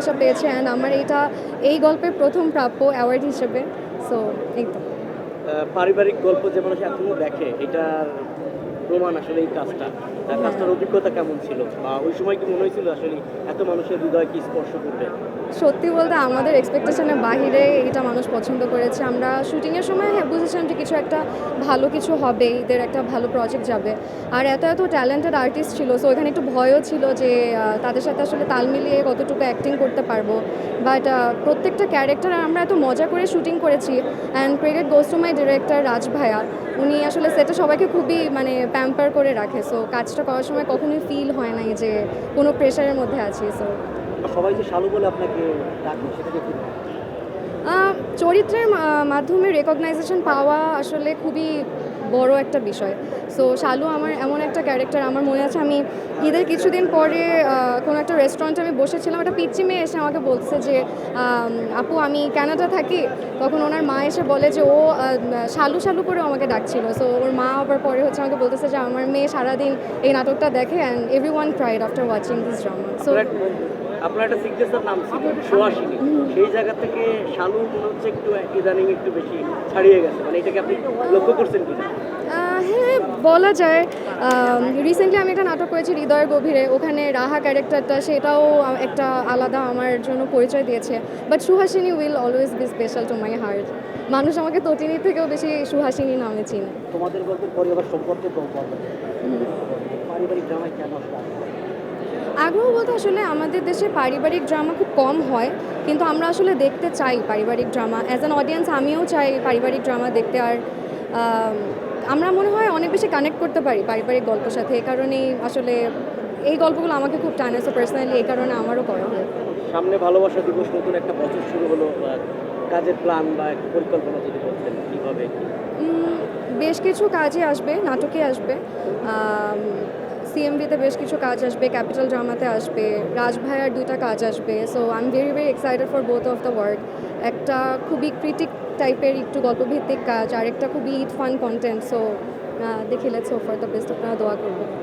ভালোবাসা পেয়েছে অ্যান্ড আমার এই গল্পের প্রথম প্রাপ্য অ্যাওয়ার্ড হিসেবে। সো এই তো। পারিবারিক গল্প যে মানুষ এখনো দেখে এটার প্রমাণ আসলে এই কাজটা কাজটার অভিজ্ঞতা কেমন ছিল বা ওই সময় কি মনে হয়েছিল আসলে এত মানুষের হৃদয় কি স্পর্শ করবে? সত্যি বলতে আমাদের এক্সপেকটেশনের বাহিরে এটা মানুষ পছন্দ করেছে। আমরা শুটিংয়ের সময় বুঝেছিলাম যে কিছু একটা ভালো কিছু হবে, এদের একটা ভালো প্রজেক্ট যাবে। আর এত ট্যালেন্টেড আর্টিস্ট ছিল, সো এখানে একটু ভয়ও ছিল যে তাদের সাথে আসলে তাল মিলিয়ে কতটুকু অ্যাক্টিং করতে পারবো। বাট প্রত্যেকটা ক্যারেক্টার আমরা এত মজা করে শুটিং করেছি। And credit goes to my director Raj ভাইয়া। উনি আসলে সেটে সবাইকে খুবই প্যাম্পার করে রাখে। সো কাজটা করার সময় কখনোই ফিল হয় নাই যে কোনো প্রেশারের মধ্যে আছি। সো সবাই যে শালু বলে আপনাকে ডাকে সেটাকে কি চরিত্রের মাধ্যমে রেকগনাইজেশন পাওয়া আসলে খুবই বড় একটা বিষয়। সো শালু আমার এমন একটা ক্যারেক্টার, আমার মনে আছে আমি ঈদের কিছুদিন পরে কোনো একটা রেস্টুরেন্টে আমি বসেছিলাম, একটা পিচ্চি মেয়ে এসে আমাকে বলছে যে আপু আমি কানাডা থাকি। তখন ওনার মা এসে বলে যে ও শালু শালু করে আমাকে ডাকছিল। সো ওর মা আবার পরে আমাকে বলতেছে যে আমার মেয়ে সারাদিন এই নাটকটা দেখে and every one cried after watching this drama. So আপনার একটা সিগনেচার নাম ছিল সুহাসিনী, সেই জায়গা থেকে শালু মনে হচ্ছে একটু ইদানিং একটু বেশি ছাড়িয়ে গেছে, মানে এটাকে আপনি লক্ষ্য করছেন কিনা? হ্যাঁ, বলা যায়। রিসেন্টলি আমি একটা নাটক করেছি হৃদয়ের গভীরে, ওখানে রাহা ক্যারেক্টারটা সেটাও একটা আলাদা আমার জন্য পরিচয় দিয়েছে। But Suhasini will always be special to my heart. মানুষ আমাকে তটিনীর থেকেও বেশি সুহাসিনী নামে চিনে। তোমাদের গল্পের পরিবার সম্পর্কে পারিবারিক ড্রামায় কেন আগ্রহ বলতে আসলে আমাদের দেশে পারিবারিক ড্রামা খুব কম হয়, কিন্তু আমরা আসলে দেখতে চাই পারিবারিক ড্রামা। অ্যাজ অ্যান অডিয়েন্স আমিও চাই পারিবারিক ড্রামা দেখতে। আর আমরা মনে হয় অনেক বেশি কানেক্ট করতে পারি পারিবারিক গল্পের সাথে। এই কারণেই আসলে এই গল্পগুলো আমাকে খুব টানে। সো পার্সোনালি এই কারণে আমারও করা হয়। সামনে ভালোবাসা দিবস, নতুন একটা বছর শুরু হলো, কাজের প্ল্যান বা একটা পরিকল্পনা যদি করতেন কীভাবে? বেশ কিছু কাজই আসবে, নাটকে আসবে, সিএমভিতে বেশ কিছু কাজ আসবে, ক্যাপিটাল ড্রামাতে আসবে, রাজ ভাইয়ার 2টা কাজ আসবে। So I am very excited for both of the work. একটা খুবই ক্রিটিক টাইপের একটু গল্পভিত্তিক কাজ, আর একটা খুবই ফান কন্টেন্ট। সো দেখি let's hope for the best, আপনারা দোয়া করবেন।